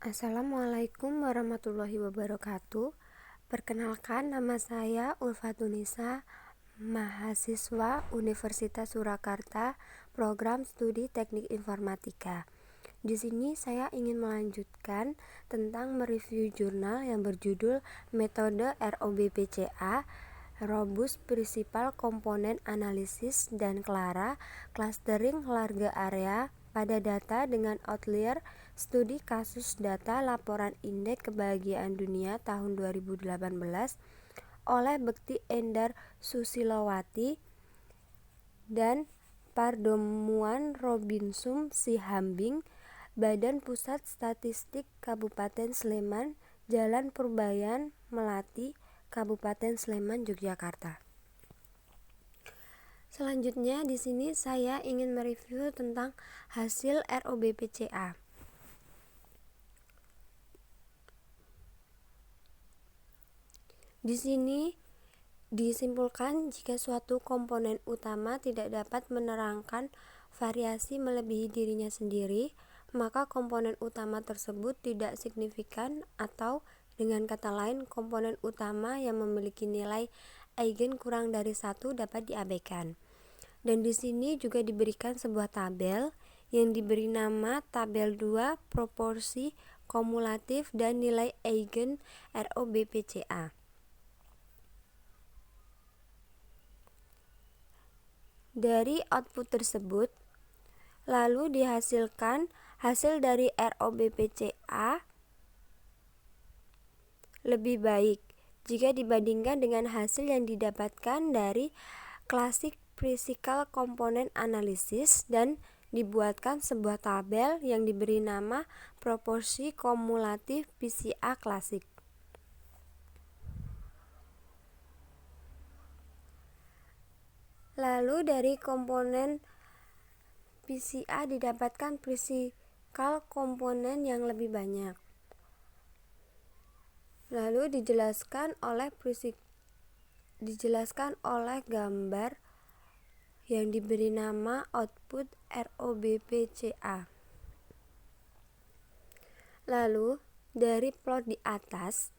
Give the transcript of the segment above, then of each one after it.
Assalamualaikum warahmatullahi wabarakatuh. Perkenalkan, nama saya Ulfatunisa, mahasiswa Universitas Surakarta, Program Studi Teknik Informatika. Di sini saya ingin melanjutkan tentang mereview jurnal yang berjudul Metode ROBPCA, Robust Principal Component Analysis dan Clara Clustering Large Area pada data dengan outlier studi kasus data laporan indeks kebahagiaan dunia tahun 2018 oleh Bekti Endar Susilowati dan Pardomuan Robinsum Sihambing, Badan Pusat Statistik Kabupaten Sleman, Jalan Purbayan, Melati, Kabupaten Sleman, Yogyakarta. Selanjutnya di sini saya ingin mereview tentang hasil ROBPCA. Di sini disimpulkan jika suatu komponen utama tidak dapat menerangkan variasi melebihi dirinya sendiri, maka komponen utama tersebut tidak signifikan, atau dengan kata lain, komponen utama yang memiliki nilai eigen kurang dari 1 dapat diabaikan. Dan di sini juga diberikan sebuah tabel yang diberi nama tabel 2 proporsi kumulatif dan nilai eigen ROBPCA. Dari output tersebut, lalu dihasilkan hasil dari ROBPCA lebih baik jika dibandingkan dengan hasil yang didapatkan dari Classic Physical Component Analysis, dan dibuatkan sebuah tabel yang diberi nama proporsi kumulatif PCA Classic. Lalu dari komponen PCA didapatkan physical komponen yang lebih banyak. Lalu dijelaskan oleh gambar yang diberi nama output ROBPCA. Lalu dari plot di atas,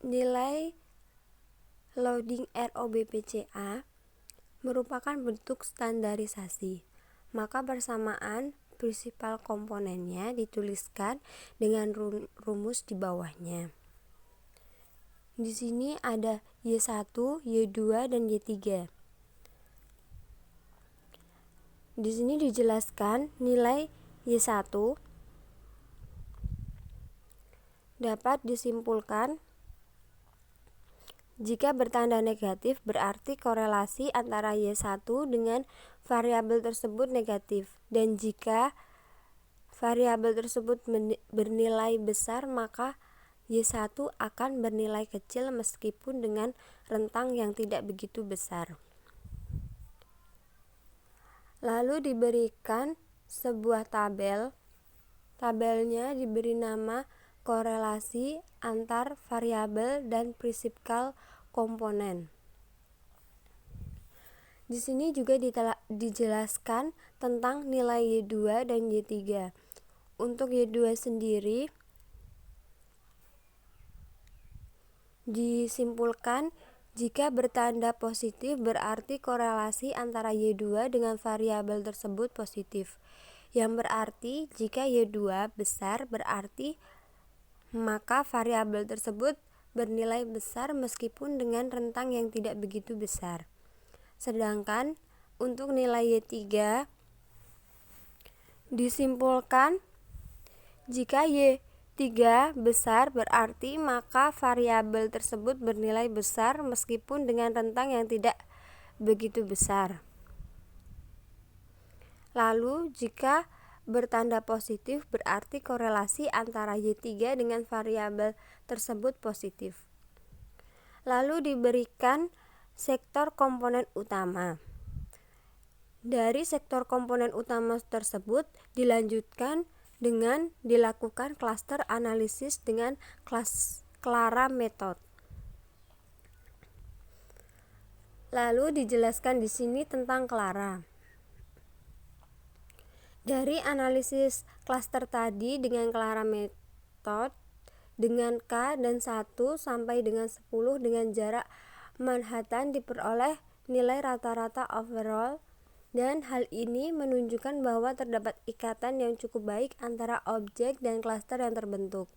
nilai loading ROBPCA merupakan bentuk standarisasi, maka bersamaan prinsipal komponennya dituliskan dengan rumus di bawahnya. Di sini ada Y1, Y2, dan Y3. Di sini dijelaskan nilai Y1 dapat disimpulkan jika bertanda negatif, berarti korelasi antara Y1 dengan variabel tersebut negatif, dan jika variabel tersebut bernilai besar, maka Y1 akan bernilai kecil meskipun dengan rentang yang tidak begitu besar. Lalu diberikan sebuah tabel. Tabelnya diberi nama korelasi antar variabel dan prinsipal komponen. Di sini juga dijelaskan tentang nilai Y2 dan Y3. Untuk Y2 sendiri disimpulkan jika bertanda positif berarti korelasi antara Y2 dengan variabel tersebut positif. Yang berarti jika Y2 besar berarti maka variabel tersebut bernilai besar meskipun dengan rentang yang tidak begitu besar. Sedangkan untuk nilai Y3 disimpulkan jika Y3 besar berarti maka variabel tersebut bernilai besar meskipun dengan rentang yang tidak begitu besar. Lalu jika bertanda positif berarti korelasi antara Y3 dengan variabel tersebut positif. Lalu diberikan sektor komponen utama. Dari sektor komponen utama tersebut dilanjutkan dengan dilakukan cluster analisis dengan Clara method. Lalu dijelaskan di sini tentang Clara. Dari analisis klaster tadi dengan Clara Method dengan K dan 1 sampai dengan 10 dengan jarak Manhattan diperoleh nilai rata-rata overall, dan hal ini menunjukkan bahwa terdapat ikatan yang cukup baik antara objek dan klaster yang terbentuk.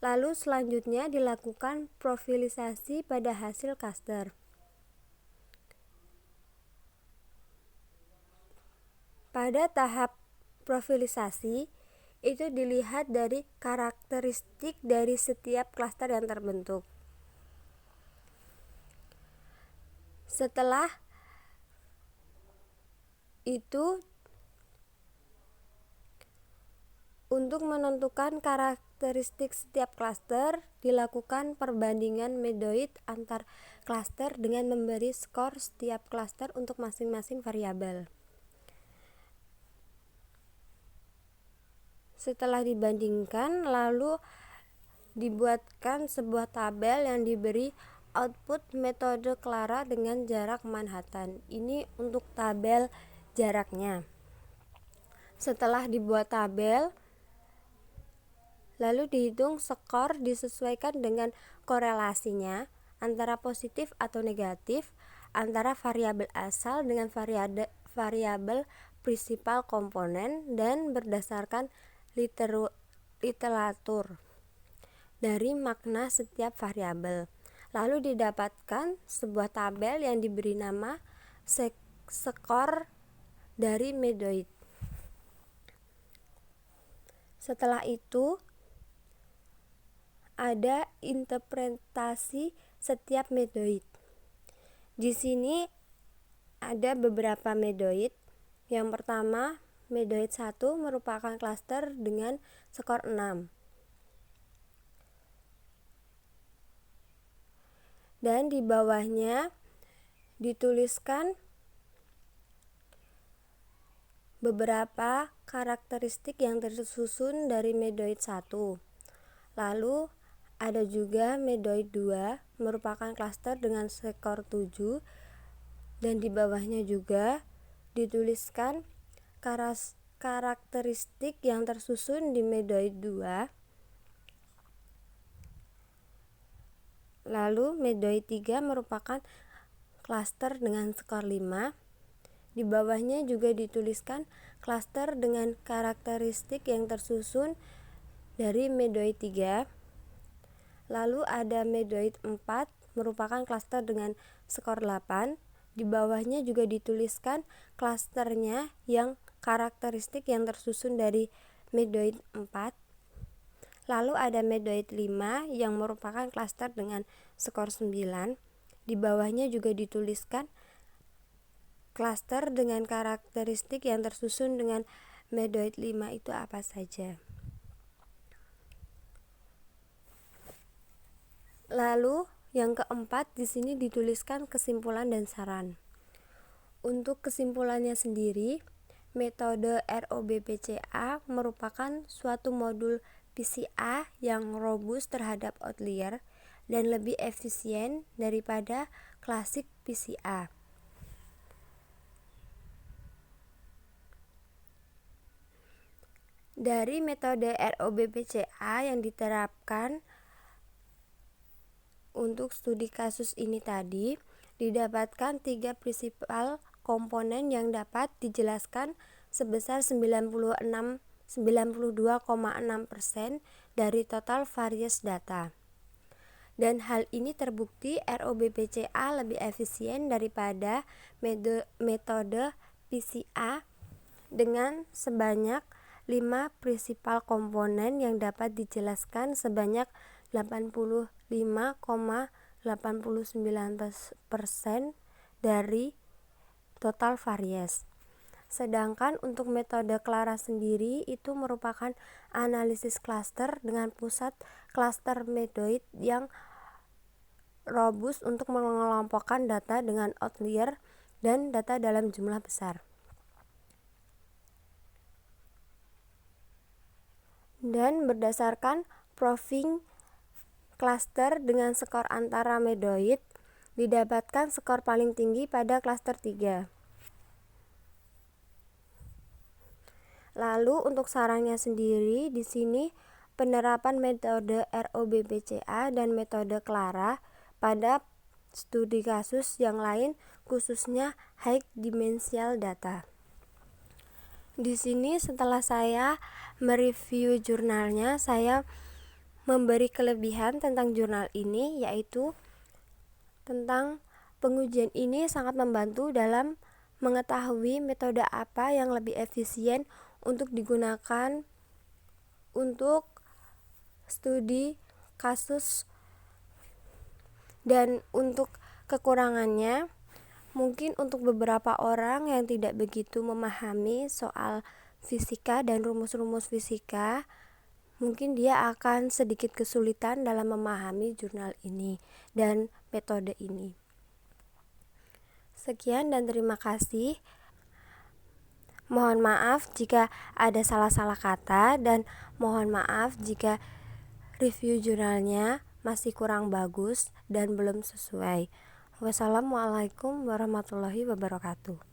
Lalu selanjutnya dilakukan profilisasi pada hasil klaster. Pada tahap profilisasi, itu dilihat dari karakteristik dari setiap klaster yang terbentuk. Setelah itu, untuk menentukan karakteristik setiap klaster, dilakukan perbandingan medoid antar klaster dengan memberi skor setiap klaster untuk masing-masing variabel. Setelah dibandingkan, lalu dibuatkan sebuah tabel yang diberi output metode Clara dengan jarak Manhattan. Ini untuk tabel jaraknya. Setelah dibuat tabel, lalu dihitung skor disesuaikan dengan korelasinya antara positif atau negatif antara variabel asal dengan variabel prinsipal komponen, dan berdasarkan literatur dari makna setiap variabel. Lalu didapatkan sebuah tabel yang diberi nama skor dari medoid. Setelah itu ada interpretasi setiap medoid. Di sini ada beberapa medoid. Yang pertama, medoid 1 merupakan klaster dengan skor 6. Dan di bawahnya dituliskan beberapa karakteristik yang tersusun dari medoid 1. Lalu ada juga medoid 2 merupakan klaster dengan skor 7, dan di bawahnya juga dituliskan karakteristik yang tersusun di medoid 2. Lalu medoid 3 merupakan klaster dengan skor 5. Di bawahnya juga dituliskan klaster dengan karakteristik yang tersusun dari medoid 3. Lalu ada medoid 4 merupakan klaster dengan skor 8. Di bawahnya juga dituliskan klasternya yang karakteristik yang tersusun dari medoid 4. Lalu ada medoid 5 yang merupakan klaster dengan skor 9. Di bawahnya juga dituliskan klaster dengan karakteristik yang tersusun dengan medoid 5 itu apa saja. Lalu yang keempat, di sini dituliskan kesimpulan dan saran. Untuk kesimpulannya sendiri, metode ROBPCA merupakan suatu modul PCA yang robust terhadap outlier dan lebih efisien daripada klasik PCA. Dari metode ROBPCA yang diterapkan untuk studi kasus ini tadi, didapatkan 3 prinsipal komponen yang dapat dijelaskan sebesar 92,6% dari total varies data. Dan hal ini terbukti ROBPCA lebih efisien daripada metode PCA dengan sebanyak 5 prinsipal komponen yang dapat dijelaskan sebanyak 85,89% dari total varies. Sedangkan untuk metode Clara sendiri itu merupakan analisis klaster dengan pusat klaster medoid yang robust untuk mengelompokkan data dengan outlier dan data dalam jumlah besar. Dan berdasarkan proving klaster dengan skor antara medoid, didapatkan skor paling tinggi pada klaster 3. Lalu untuk sarannya sendiri di sini penerapan metode ROBBCA dan metode Clara pada studi kasus yang lain khususnya high dimensional data. Di sini setelah saya mereview jurnalnya, saya memberi kelebihan tentang jurnal ini, yaitu tentang pengujian ini sangat membantu dalam mengetahui metode apa yang lebih efisien untuk digunakan untuk studi kasus, dan untuk kekurangannya mungkin untuk beberapa orang yang tidak begitu memahami soal fisika dan rumus-rumus fisika, mungkin dia akan sedikit kesulitan dalam memahami jurnal ini dan metode ini. Sekian dan terima kasih. Mohon maaf jika ada salah-salah kata dan mohon maaf jika review jurnalnya masih kurang bagus dan belum sesuai. Wassalamualaikum warahmatullahi wabarakatuh.